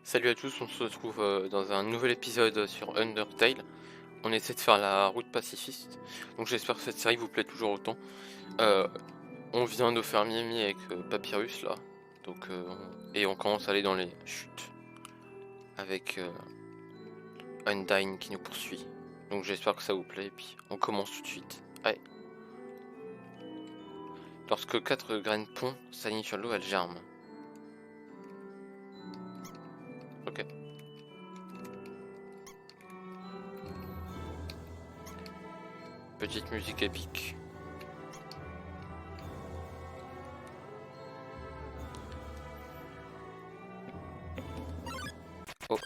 Salut à tous, on se retrouve dans un nouvel épisode sur Undertale. On essaie de faire la route pacifiste, donc j'espère que cette série vous plaît toujours autant. Euh, on vient de faire Miami avec Papyrus là, donc et on commence à aller dans les chutes avec Undyne qui nous poursuit. Donc j'espère que ça vous plaît et puis on commence tout de suite. Allez. Lorsque 4 graines pont s'alignent sur l'eau, elles germent. Ok. Petite musique épique. Oh.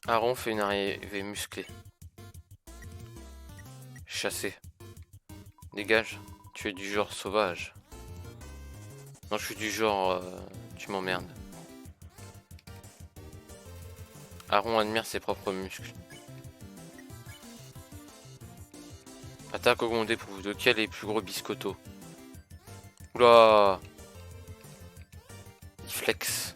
Aaron fait une arrivée musclée. Chassé. Dégage, tu es du genre sauvage. Non, je suis du genre tu m'emmerdes. Aaron admire ses propres muscles. Attaque augmentée pour vous deux. Quel est le plus gros biscotto? Oula! Il flex.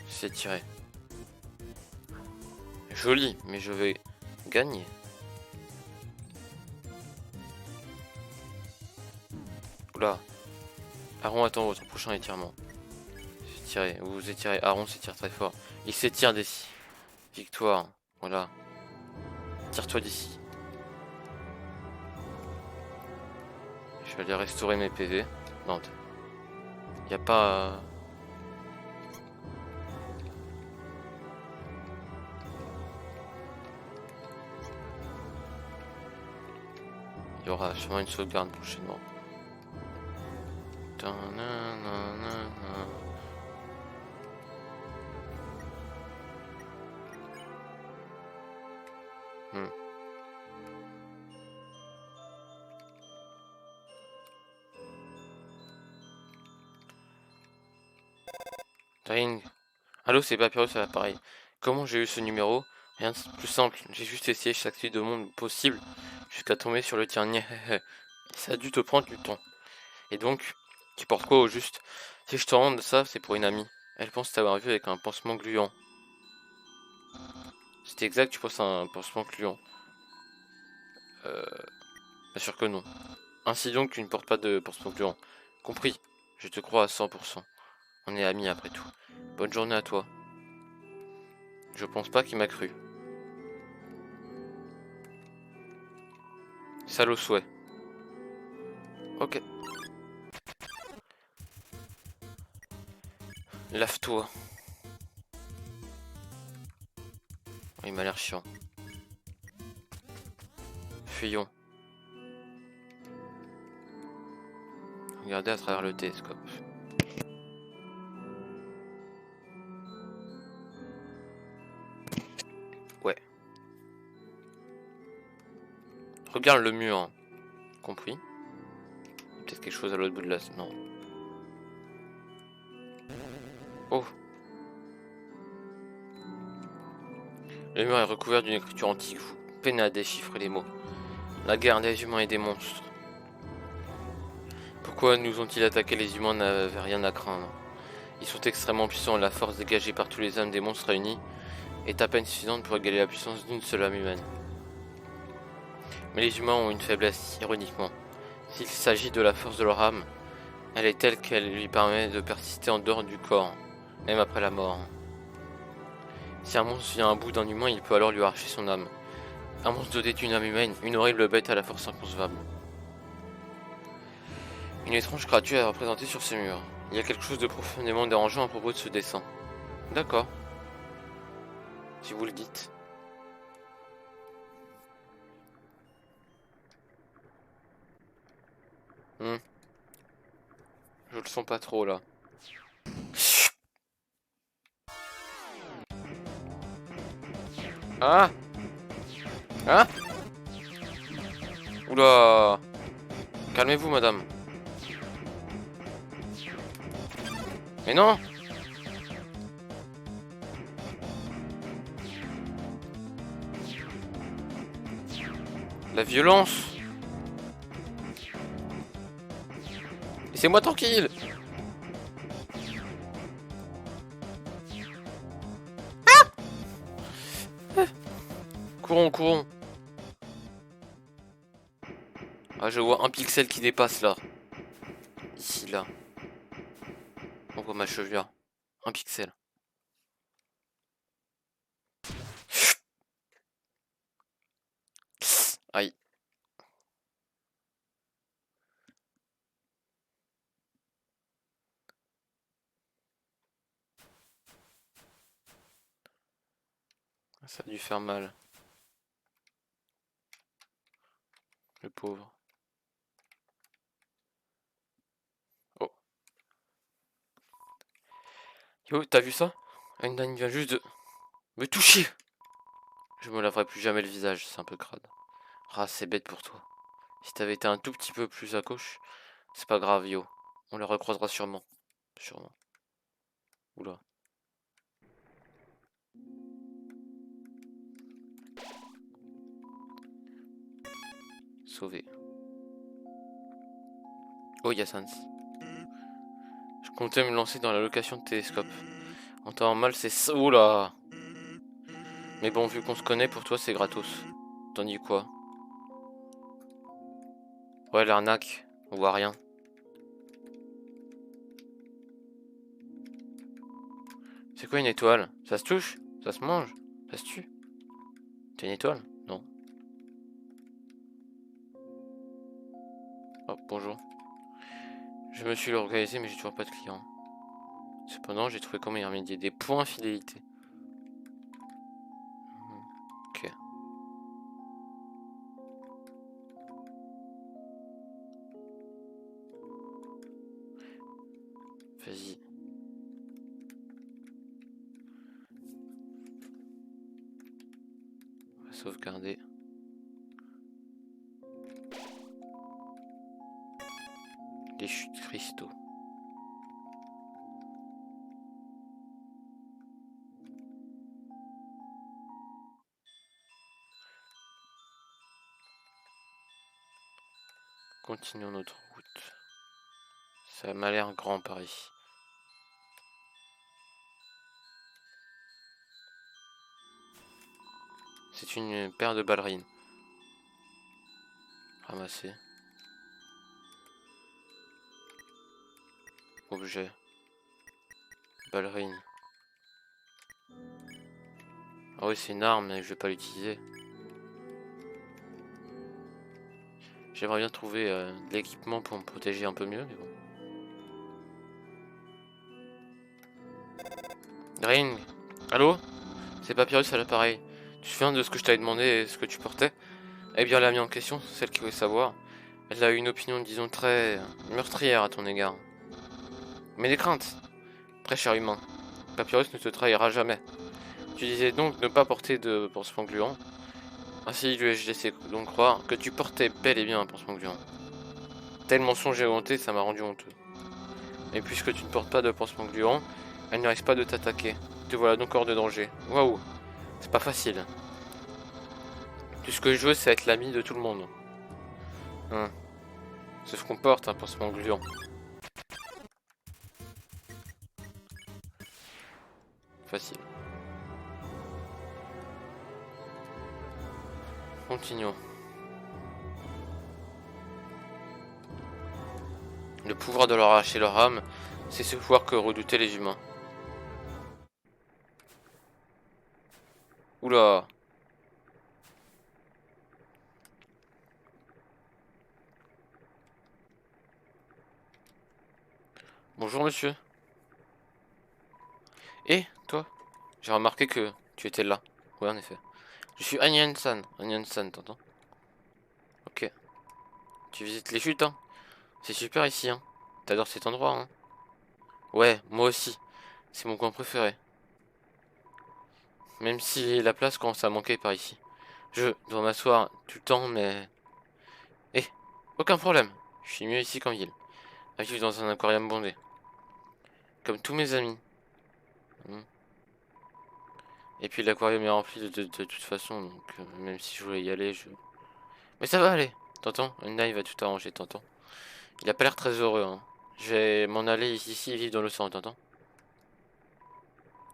C'est tiré. Joli, mais je vais gagner. Oula. Aaron attend votre prochain étirement. C'est tiré. Vous vous étirez. Aaron s'étire très fort. Il s'étire d'ici. Victoire. Voilà. Tire-toi d'ici. Je vais aller restaurer mes PV. Non. Y a pas... Il y aura sûrement une sauvegarde prochainement. Ring. Allô, c'est Papyrus à l'appareil. Comment j'ai eu ce numéro? Rien de plus simple, j'ai juste essayé chaque suite de monde possible jusqu'à tomber sur le tien. Ça a dû te prendre du temps. Et donc, tu portes quoi au juste? Si je te rende ça, c'est pour une amie. Elle pense t'avoir vu avec un pansement gluant. C'est exact, tu penses à un pansement gluant. Bien sûr que non. Ainsi donc, tu ne portes pas de pansement gluant. Compris, je te crois à 100%. On est amis après tout. Bonne journée à toi. Je pense pas qu'il m'a cru. Salaud souhait. Ok. Lave-toi. Il m'a l'air chiant. Fuyons. Regardez à travers le télescope. Ouais. Regarde le mur. Hein. Compris? Peut-être quelque chose à l'autre bout de la... Non. Oh. Le mur est recouvert d'une écriture antique. Vous peinez à déchiffrer les mots. La guerre des humains et des monstres. Pourquoi nous ont-ils attaqué? Les humains n'avaient rien à craindre. Ils sont extrêmement puissants. La force dégagée par tous les âmes des monstres réunis est à peine suffisante pour égaler la puissance d'une seule âme humaine. Mais les humains ont une faiblesse, ironiquement. S'il s'agit de la force de leur âme, elle est telle qu'elle lui permet de persister en dehors du corps, même après la mort. Si un monstre vient à bout d'un humain, il peut alors lui arracher son âme. Un monstre doté d'une âme humaine, une horrible bête à la force inconcevable. Une étrange créature est représentée sur ces murs. Il y a quelque chose de profondément dérangeant à propos de ce dessin. D'accord. Si vous le dites. Je le sens pas trop là. Ah! Ah! Oula! Calmez-vous, madame. Mais non! La violence! Laissez-moi tranquille. Courons, courons. Ah, je vois un pixel qui dépasse là. Ici, là. On voit ma chevelure. Un pixel. Aïe. Ça a dû faire mal. Le pauvre. Oh. Yo, t'as vu ça? Einstein vient juste de me toucher. Je me laverai plus jamais le visage, c'est un peu crade. Ah, c'est bête pour toi. Si t'avais été un tout petit peu plus à gauche, c'est pas grave, yo. On le recroisera sûrement. Sûrement. Oula. Sauvé. Oh, y'a Sans. Je comptais me lancer dans la location de télescope. En temps mal, c'est ça. Oula. Mais bon, vu qu'on se connaît, pour toi, c'est gratos. T'en dis quoi? Ouais, l'arnaque. On voit rien. C'est quoi une étoile? Ça se touche? Ça se mange? Ça se tue? T'es une étoile? Non. Oh, bonjour. Je me suis organisé, mais j'ai toujours pas de clients. Cependant, j'ai trouvé comment y remédier. Des points fidélité. Ok. Vas-y. On va sauvegarder. Les chutes cristaux. Continuons notre route. Ça m'a l'air grand par ici. C'est une paire de ballerines. Ramasser. Objet. Ballerine. Ah oui, c'est une arme, mais je vais pas l'utiliser. J'aimerais bien trouver de l'équipement pour me protéger un peu mieux, mais bon. Ring. Allô? C'est Papyrus à l'appareil. Tu te souviens de ce que je t'avais demandé et ce que tu portais? Eh bien, l'amie en question, celle qui voulait savoir, elle a eu une opinion, disons, très meurtrière à ton égard. Mais des craintes, très cher humain. Papyrus ne te trahira jamais. Tu disais donc ne pas porter de pansement gluant. Ainsi lui ai-je laissé donc croire que tu portais bel et bien un pansement gluant. Tel mensonge et honté, ça m'a rendu honteux. Et puisque tu ne portes pas de pansement gluant, elle ne risque pas de t'attaquer. Te voilà donc hors de danger. Waouh, c'est pas facile. Tout ce que je veux, c'est être l'ami de tout le monde. Hein. Sauf qu'on porte un pansement gluant. Facile. Continuons. Le pouvoir de leur arracher leur âme, c'est ce pouvoir que redoutaient les humains. Oula. Bonjour monsieur. Et toi? J'ai remarqué que tu étais là. Ouais, en effet. Je suis Anyan-san. Anyan-san, t'entends? Ok. Tu visites les chutes, hein? C'est super ici, hein? T'adores cet endroit, hein? Ouais, moi aussi. C'est mon coin préféré. Même si la place commence à manquer par ici. Je dois m'asseoir tout le temps, mais... Eh, aucun problème. Je suis mieux ici qu'en ville. À vivre dans un aquarium bondé. Comme tous mes amis. Hmm. Et puis l'aquarium est rempli de toute façon, donc même si je voulais y aller, je... Mais ça va aller. T'entends? Anna, il va tout arranger, t'entends? Il a pas l'air très heureux, hein. Je vais m'en aller ici et vivre dans l'océan, t'entends?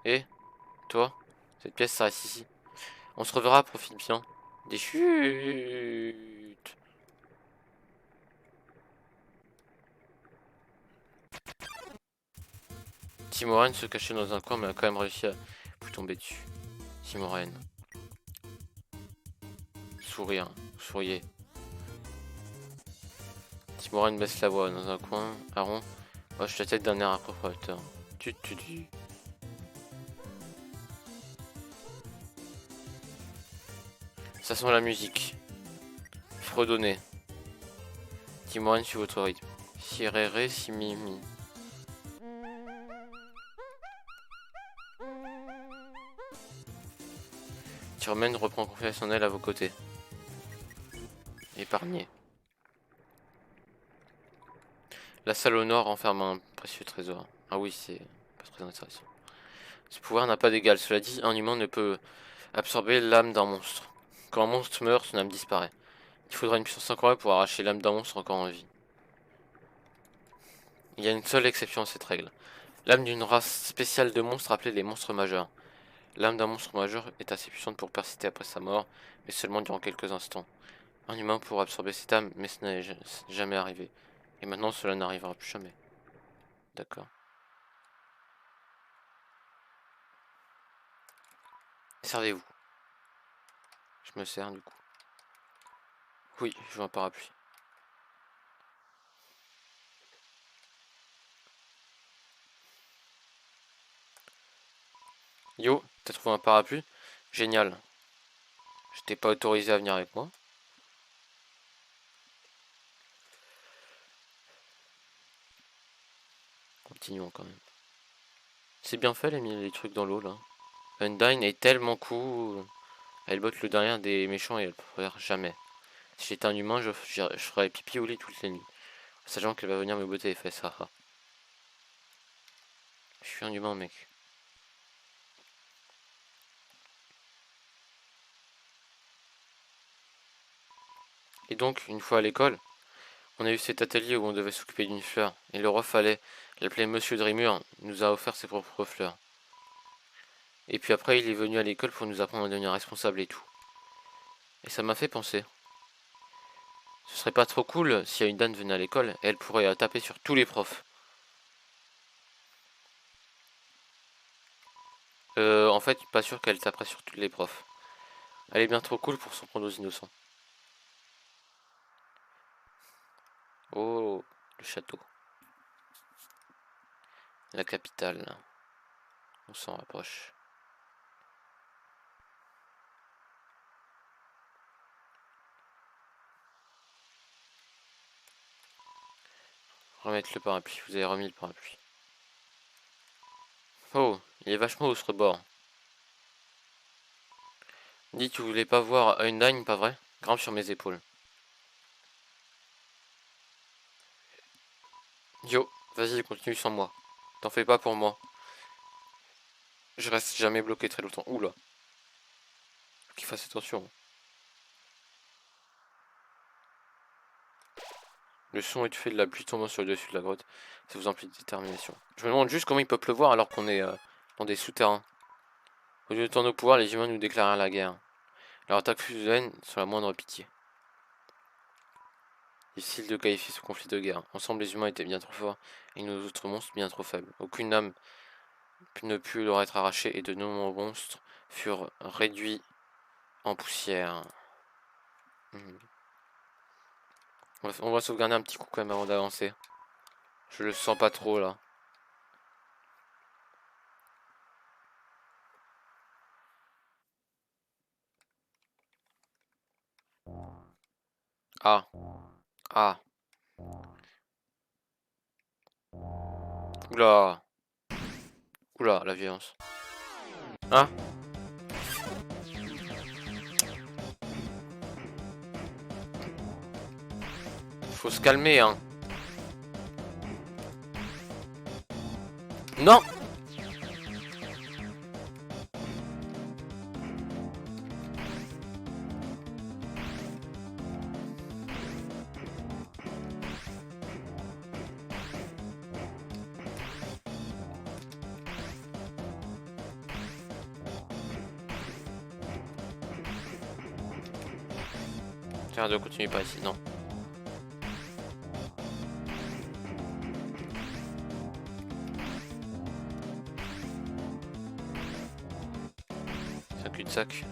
Et toi? Cette pièce, ça reste ici. On se reverra, profite bien. Des chutes. Timoraine se cachait dans un coin, mais a quand même réussi à plus tomber dessus. Timoraine. Sourire. Souriez. Timoraine baisse la voix dans un coin. Aaron hoche la tête d'un air appropriateur. Tu. Ça sent la musique. Fredonnez. Timoraine sur votre rythme. Si réré, si mimi. Timoraine reprend confiance en elle à vos côtés. Épargné. La salle au nord renferme un précieux trésor. Ah oui, c'est pas très intéressant. Ce pouvoir n'a pas d'égal. Cela dit, un humain ne peut absorber l'âme d'un monstre. Quand un monstre meurt, son âme disparaît. Il faudra une puissance incroyable pour arracher l'âme d'un monstre encore en vie. Il y a une seule exception à cette règle. L'âme d'une race spéciale de monstres appelée les monstres majeurs. L'âme d'un monstre majeur est assez puissante pour persister après sa mort, mais seulement durant quelques instants. Un humain pourrait absorber cette âme, mais ce n'est jamais arrivé. Et maintenant, cela n'arrivera plus jamais. D'accord. Servez-vous. Je me sers du coup. Oui, je veux un parapluie. Yo, t'as trouvé un parapluie? Génial. Je t'ai pas autorisé à venir avec moi. Continuons quand même. C'est bien fait, les trucs dans l'eau là. Undyne est tellement cool. Elle botte le derrière des méchants et elle pleure jamais. Si j'étais un humain, je ferais pipi au lit toutes les nuits. Sachant qu'elle va venir me botter les fesses, haha. Je suis un humain, mec. Et donc, une fois à l'école, on a eu cet atelier où on devait s'occuper d'une fleur. Et le roi fallait l'appeler Monsieur Drimur, nous a offert ses propres fleurs. Et puis après, il est venu à l'école pour nous apprendre à devenir responsable et tout. Et ça m'a fait penser. Ce serait pas trop cool si une dame venait à l'école et elle pourrait taper sur tous les profs. En fait, pas sûr qu'elle taperait sur tous les profs. Elle est bien trop cool pour s'en prendre aux innocents. Oh, le château. La capitale. On s'en rapproche. Remettre le parapluie. Vous avez remis le parapluie. Oh, il est vachement haut ce rebord. Dis, tu voulais pas voir Undyne, pas vrai? Grimpe sur mes épaules. Yo, vas-y, continue sans moi. T'en fais pas pour moi. Je reste jamais bloqué très longtemps. Oula. Faut qu'il fasse attention. Le son est fait de la pluie tombant sur le dessus de la grotte. Ça vous emplit de détermination. Je me demande juste comment il peut pleuvoir alors qu'on est dans des souterrains. Au lieu de tourner au pouvoir, les humains nous déclarèrent la guerre. Leur attaque fut vaine sans la moindre pitié. Difficile de qualifier ce conflit de guerre. Ensemble, les humains étaient bien trop forts et nos autres monstres bien trop faibles. Aucune âme ne put leur être arrachée et de nombreux monstres furent réduits en poussière. On va sauvegarder un petit coup quand même avant d'avancer. Je le sens pas trop là. Ah. Ah. Oula. Oula, la violence. Ah. Faut se calmer, hein. Non. Tiens, de continuer par ici, non. C'est un cul-de-sac.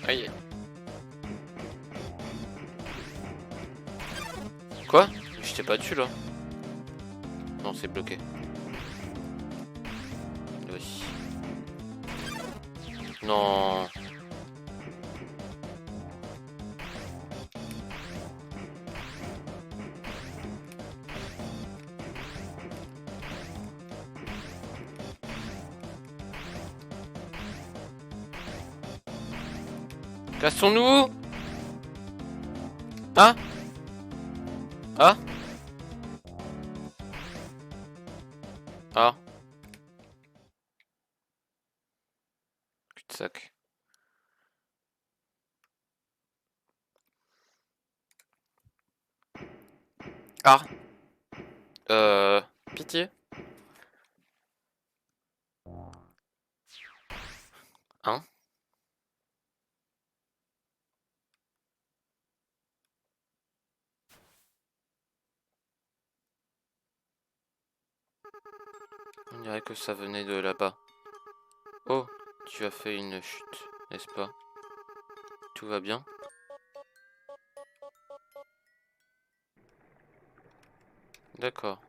Aïe. Quoi? Je t'ai pas dessus là. Non, c'est bloqué. Oui. Non. Cassons-nous. Hein? Ah? Ah? Cul-de-sac. Ah? Pitié? Hein? On dirait que ça venait de là-bas. Oh, tu as fait une chute, n'est-ce pas? Tout va bien? D'accord.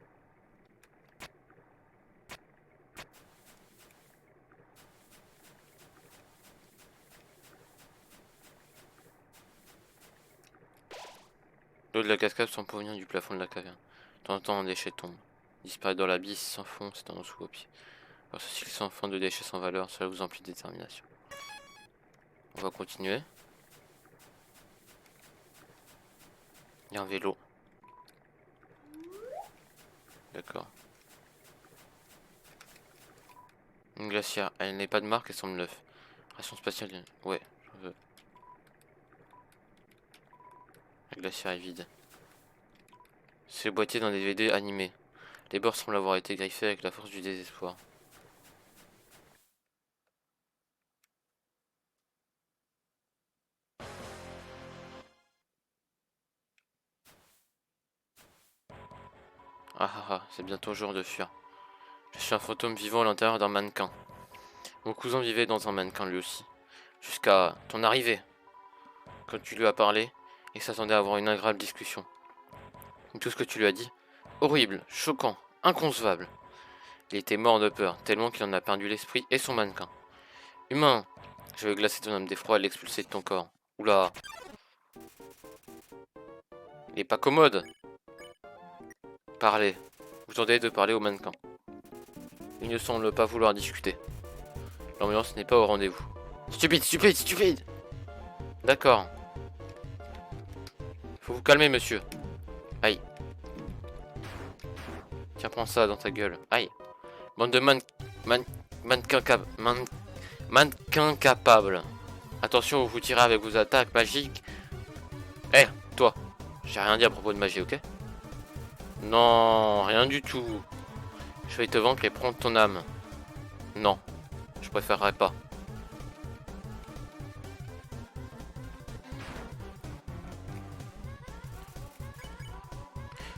L'eau de la cascade sans provenir du plafond de la caverne. De temps en temps, un déchet tombe. Disparaît dans l'abysse, s'enfonce dans sous vos pieds. Alors ceci sans fin de déchets sans valeur, cela vous emplit de détermination. On va continuer. Il y a un vélo. D'accord. Une glacière. Elle n'est pas de marque, elle semble neuve. Ration spatiale. Ouais, je veux. La glacière est vide. C'est le boîtier d'un DVD animé. Les bords semblent avoir été griffés avec la force du désespoir. Ah ah ah, c'est bientôt jour de fuir. Je suis un fantôme vivant à l'intérieur d'un mannequin. Mon cousin vivait dans un mannequin lui aussi. Jusqu'à ton arrivée. Quand tu lui as parlé, et s'attendait à avoir une agréable discussion. Et tout ce que tu lui as dit, horrible, choquant, inconcevable. Il était mort de peur, tellement qu'il en a perdu l'esprit et son mannequin. Humain, je vais glacer ton âme d'effroi et l'expulser de ton corps. Oula. Il est pas commode. Parlez. Vous tentez de parler au mannequin. Il ne semble pas vouloir discuter. L'ambiance n'est pas au rendez-vous. Stupide, stupide, stupide. D'accord. Faut vous calmer, monsieur. Aïe. Tiens, prends ça dans ta gueule. Aïe. Bande de mannequins capables. Attention, vous tirez avec vos attaques magiques. Eh, toi. J'ai rien dit à propos de magie, ok? Non, rien du tout. Je vais te vaincre et prendre ton âme. Non, je préférerais pas.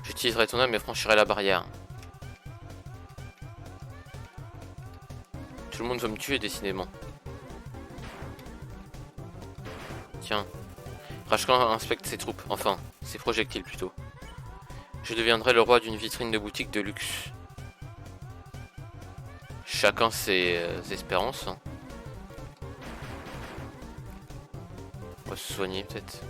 J'utiliserai ton âme et franchirai la barrière. Tout le monde veut me tuer, décidément. Tiens. Rashkan inspecte ses troupes, enfin, ses projectiles plutôt. Je deviendrai le roi d'une vitrine de boutique de luxe. Chacun ses espérances. Hein. On va se soigner peut-être.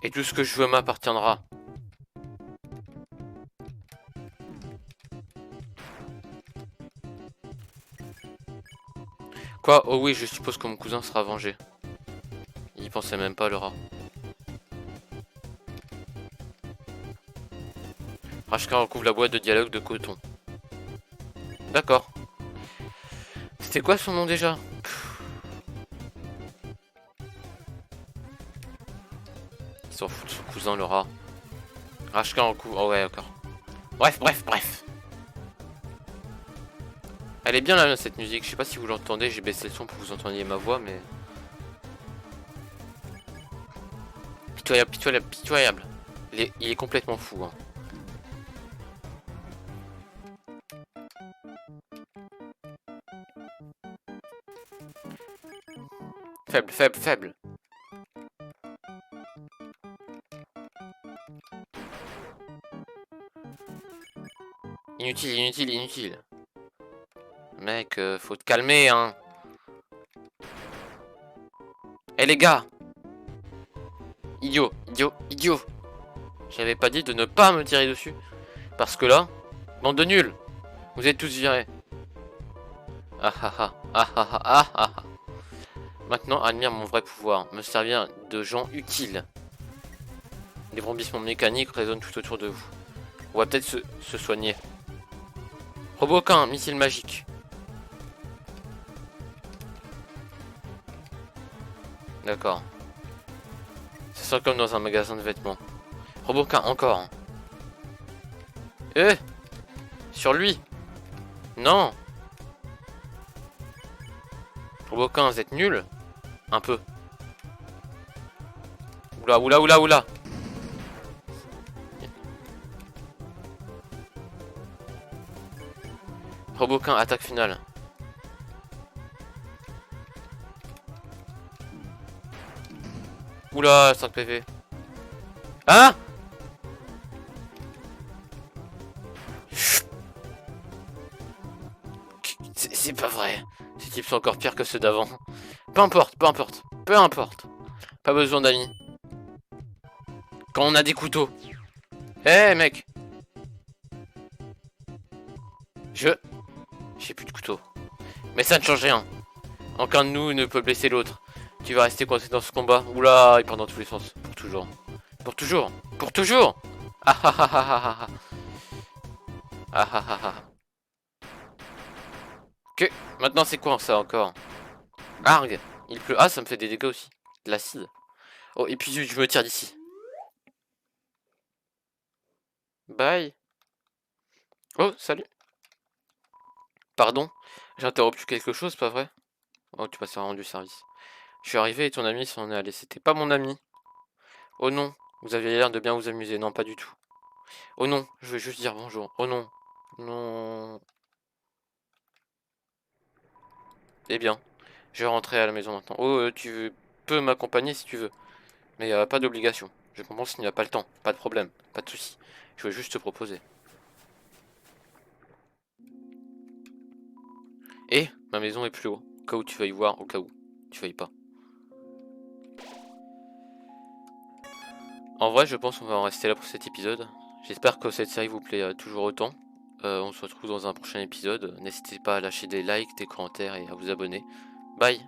Et tout ce que je veux m'appartiendra. Quoi? Oh oui, je suppose que mon cousin sera vengé. Il y pensait même pas, le rat. Rashkan recouvre la boîte de dialogue de coton. D'accord. C'était quoi son nom déjà? Il s'en fout de son cousin, le rat. HK en coup. Oh ouais, d'accord. Bref. Elle est bien là, cette musique. Je sais pas si vous l'entendez. J'ai baissé le son pour que vous entendiez ma voix, mais. Pitoyable. Il est complètement fou. Hein. Faible. Inutile. Mec, faut te calmer, hein. Eh les gars! Idiot. J'avais pas dit de ne pas me tirer dessus. Parce que là, bande de nuls. Vous êtes tous virés. Ah. Maintenant, admire mon vrai pouvoir. Me servir de gens utiles. Les vrombissements mécaniques résonnent tout autour de vous. On va peut-être se soigner. Roboquin, missile magique. D'accord. Ça sent comme dans un magasin de vêtements. Roboquin, encore. Sur lui. Non. Roboquin, vous êtes nul. Un peu. Oula. Roboquin, attaque finale. Oula, 5 PV. Hein? C'est pas vrai. Ces types sont encore pires que ceux d'avant. Peu importe. Pas besoin d'amis. Quand on a des couteaux. Mec. J'ai plus de couteau. Mais ça ne change rien. Aucun de nous ne peut blesser l'autre. Tu vas rester coincé dans ce combat. Oula, il part dans tous les sens. Pour toujours. Ah. Que maintenant c'est quoi ça encore? Arg. Il pleut. Ah, ça me fait des dégâts aussi. De l'acide. Oh, et puis je me tire d'ici. Bye. Oh, salut. Pardon, j'ai interrompu quelque chose, pas vrai? Oh, tu m'as rendu service. Je suis arrivé et ton ami s'en est allé. C'était pas mon ami. Oh non, vous aviez l'air de bien vous amuser. Non, pas du tout. Oh non, je veux juste dire bonjour. Oh non. Non. Eh bien, je vais rentrer à la maison maintenant. Oh, tu peux m'accompagner si tu veux. Mais pas d'obligation. Je comprends s'il n'y a pas le temps. Pas de problème. Pas de soucis. Je veux juste te proposer. Et ma maison est plus haut. Au cas où tu veuilles voir, au cas où tu veuilles pas. En vrai, je pense qu'on va en rester là pour cet épisode. J'espère que cette série vous plaît toujours autant. On se retrouve dans un prochain épisode. N'hésitez pas à lâcher des likes, des commentaires et à vous abonner. Bye!